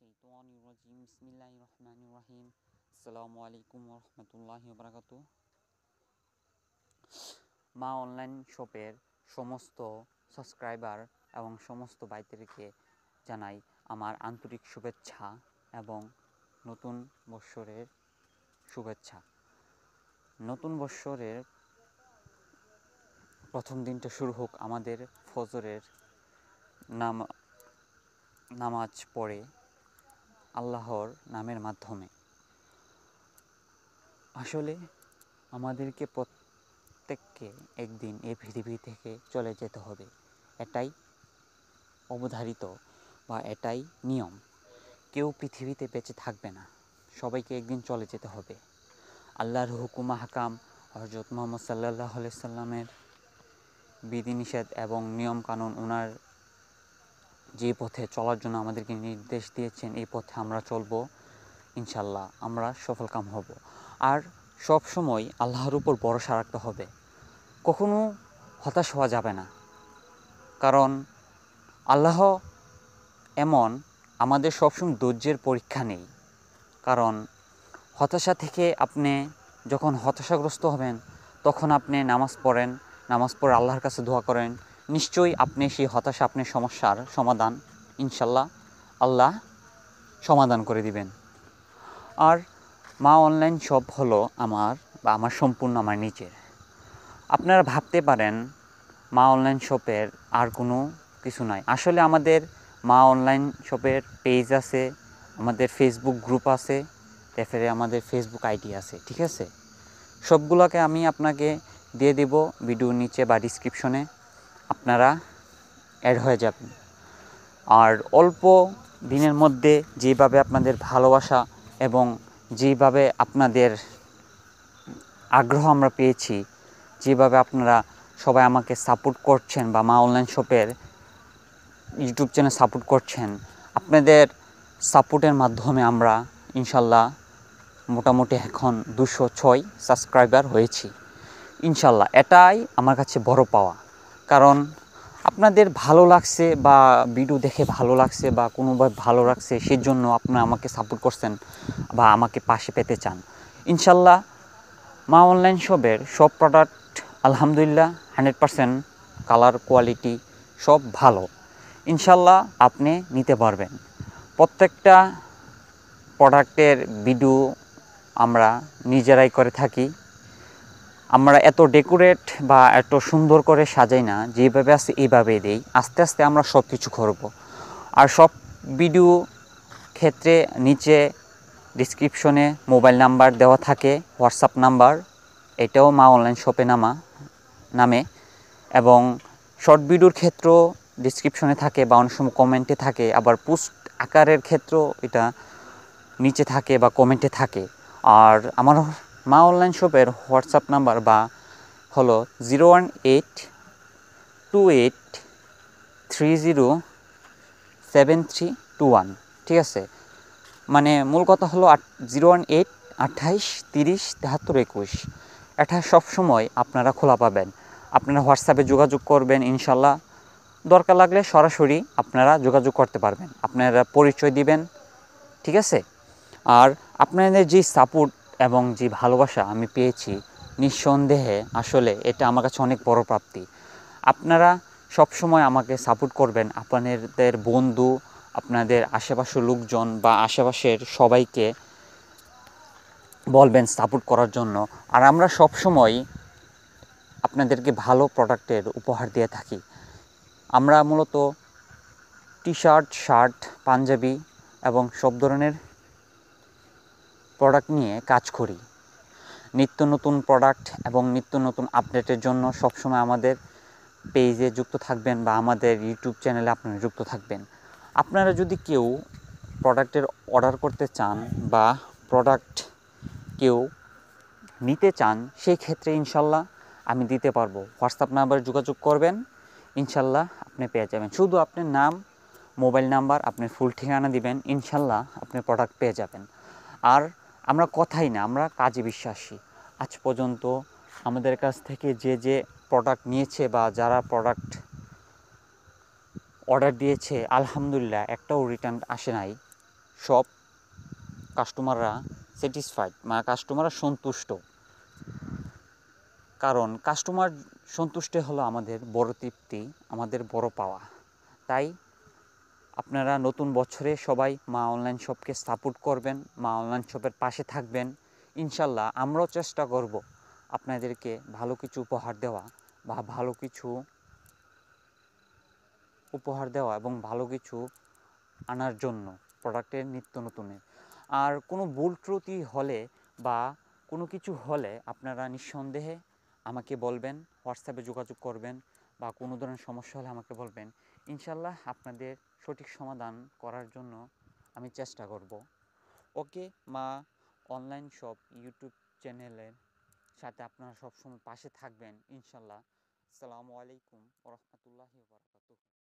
মিনাশ-শাইতানির-রাজীম। বিসমিল্লাহির-রহমানির-রহিম। আসসালামু আলাইকুম ওয়া রাহমাতুল্লাহি ওয়া বারাকাতুহু। মা অনলাইন শপের সমস্ত সাবস্ক্রাইবার এবং সমস্ত ভাইদেরকে জানাই আমার আন্তরিক শুভেচ্ছা এবং নতুন বৎসরের শুভেচ্ছা। নতুন বৎসরের প্রথম দিনটা শুরু হোক আমাদের ফজরের নামাজ পড়ে আল্লাহর নামের মাধ্যমে। আসলে আমাদেরকে প্রত্যেককে একদিন এই পৃথিবী থেকে চলে যেতে হবে, এটাই অবধারিত বা এটাই নিয়ম। কেউ পৃথিবীতে বেঁচে থাকবে না, সবাইকে একদিন চলে যেতে হবে। আল্লাহর হুকুম হাকাম, হযরত মুহাম্মদ সাল্লাল্লাহু আলাইহি সাল্লামের বিধিনিষেধ এবং নিয়মকানুন, ওনার যে পথে চলার জন্য আমাদেরকে নির্দেশ দিয়েছেন, এই পথে আমরা চলবো। ইনশাল্লাহ আমরা সফলকাম হব। আর সব সময় আল্লাহর উপর ভরসা রাখতে হবে, কখনো হতাশ হওয়া যাবে না। কারণ আল্লাহ এমন, আমাদের সবসময় ধৈর্যের পরীক্ষা নেই। কারণ হতাশা থেকে আপনি যখন হতাশাগ্রস্ত হবেন, তখন আপনি নামাজ পড়েন, নামাজ পড়ে আল্লাহর কাছে দোয়া করেন, নিশ্চয়ই আপনি সেই হতাশা, আপনার সমস্যার সমাধান ইনশাল্লাহ আল্লাহ সমাধান করে দিবেন। আর মা অনলাইন শপ হলো আমার সম্পূর্ণ আমার নিজের। আপনারা ভাবতে পারেন মা অনলাইন শপের আর কোনো কিছু নয়। আসলে আমাদের মা অনলাইন শপের পেজ আছে, আমাদের ফেসবুক গ্রুপ আছে, তারপরে আমাদের ফেসবুক আইডি আছে, ঠিক আছে? সবগুলোকে আমি আপনাকে দিয়ে দেব ভিডিওর নিচে বা ডিসক্রিপশনে, আপনারা অ্যাড হয়ে যাবেন। আর অল্প দিনের মধ্যে যেভাবে আপনাদের ভালোবাসা এবং যেভাবে আপনাদের আগ্রহ আমরা পেয়েছি, যেভাবে আপনারা সবাই আমাকে সাপোর্ট করছেন বা মা অনলাইন শপের ইউটিউব চ্যানেল সাপোর্ট করছেন, আপনাদের সাপোর্টের মাধ্যমে আমরা ইনশাল্লাহ মোটামুটি এখন 206 সাবস্ক্রাইবার হয়েছি। ইনশাল্লাহ এটাই আমার কাছে বড় পাওয়া। কারণ আপনাদের ভালো লাগছে বা ভিডিও দেখে ভালো লাগছে বা কোনোভাবে ভালো লাগছে, সেই জন্য আপনারা আমাকে সাপোর্ট করছেন বা আমাকে পাশে পেতে চান। ইনশাল্লাহ মা অনলাইন শপের সব প্রোডাক্ট আলহামদুলিল্লাহ 100% কালার কোয়ালিটি সব ভালো। ইনশাল্লাহ আপনি নিতে পারবেন। প্রত্যেকটা প্রোডাক্টের ভিডিও আমরা নিজেরাই করে থাকি। আমরা এত ডেকোরেট বা এত সুন্দর করে সাজাই না, যেভাবে আছে এইভাবেই দেই। আস্তে আস্তে আমরা সব কিছু করব। আর সব ভিডিও ক্ষেত্রে নিচে ডিসক্রিপশনে মোবাইল নাম্বার দেওয়া থাকে, হোয়াটসঅ্যাপ নাম্বার, এটাও মা অনলাইন শপে নামে। এবং শর্ট ভিডিওর ক্ষেত্রেও ডিসক্রিপশনে থাকে বা অনেক সময় কমেন্টে থাকে, আবার পোস্ট আকারের ক্ষেত্রেও এটা নিচে থাকে বা কমেন্টে থাকে। আর আমার মা অনলাইন শপের হোয়াটসঅ্যাপ নাম্বার হলো 01828307321, ঠিক আছে? মানে মূল কথা হলো 01828307321। এটা সবসময় আপনারা খোলা পাবেন। আপনারা হোয়াটসঅ্যাপে যোগাযোগ করবেন, ইনশাল্লাহ দরকার লাগলে সরাসরি আপনারা যোগাযোগ করতে পারবেন, আপনারা পরিচয় দিবেন, ঠিক আছে? আর আপনাদের যে সাপোর্ট এবং যে ভালোবাসা আমি পেয়েছি, নিঃসন্দেহে আসলে এটা আমার কাছে অনেক বড় প্রাপ্তি। আপনারা সবসময় আমাকে সাপোর্ট করবেন, আপনাদের বন্ধু, আপনাদের আশেপাশের লোকজন বা আশেপাশের সবাইকে বলবেন সাপোর্ট করার জন্য। আর আমরা সবসময় আপনাদেরকে ভালো প্রোডাক্টের উপহার দিয়ে থাকি। আমরা মূলত টি শার্ট, শার্ট, পাঞ্জাবি এবং সব ধরনের প্রোডাক্ট নিয়ে কাজ করি। নিত্য নতুন প্রোডাক্ট এবং নিত্য নতুন আপডেটের জন্য সবসময় আমাদের পেজে যুক্ত থাকবেন বা আমাদের ইউটিউব চ্যানেলে আপনারা যুক্ত থাকবেন। আপনারা যদি কেউ প্রোডাক্টের অর্ডার করতে চান বা প্রোডাক্ট কেউ নিতে চান, সেই ক্ষেত্রে ইনশাল্লাহ আমি দিতে পারবো। হোয়াটসঅ্যাপ নাম্বারে যোগাযোগ করবেন, ইনশাল্লাহ আপনি পেয়ে যাবেন। শুধু আপনার নাম, মোবাইল নাম্বার, আপনার ফুল ঠিকানা দিবেন, ইনশাল্লাহ আপনি প্রোডাক্ট পেয়ে যাবেন। আর আমরা কথাই না, আমরা কাজে বিশ্বাসী। আজ পর্যন্ত আমাদের কাছ থেকে যে প্রোডাক্ট নিয়েছে বা যারা প্রোডাক্ট অর্ডার দিয়েছে, আলহামদুলিল্লাহ একটাও রিটার্ন আসে নাই। সব কাস্টমাররা স্যাটিসফাইড, মানে কাস্টমাররা সন্তুষ্ট। কারণ কাস্টমার সন্তুষ্ট হলো আমাদের বড় তৃপ্তি, আমাদের বড় পাওয়া। তাই আপনারা নতুন বছরে সবাই মা অনলাইন শপকে সাপোর্ট করবেন, মা অনলাইন শপের পাশে থাকবেন। ইনশাল্লাহ আমরাও চেষ্টা করব আপনাদেরকে ভালো কিছু উপহার দেওয়া, বা ভালো কিছু উপহার দেওয়া এবং ভালো কিছু আনার জন্য প্রোডাক্টের নিত্য নতুনের। আর কোনো ভুল ত্রুটি হলে বা কোনো কিছু হলে আপনারা নিঃসন্দেহে আমাকে বলবেন, হোয়াটসঅ্যাপে যোগাযোগ করবেন, বা কোনো ধরনের সমস্যা হলে আমাকে বলবেন। ইনশাল্লাহ আপনাদের সঠিক সমাধান করার জন্য আমি চেষ্টা করব। ওকে, মা অনলাইন শপ ইউটিউব চ্যানেলের সাথে আপনারা সবসময় পাশে থাকবেন ইনশাল্লাহ। আসসালামু আলাইকুম ওয়া রাহমাতুল্লাহি ওয়া বারাকাতুহু।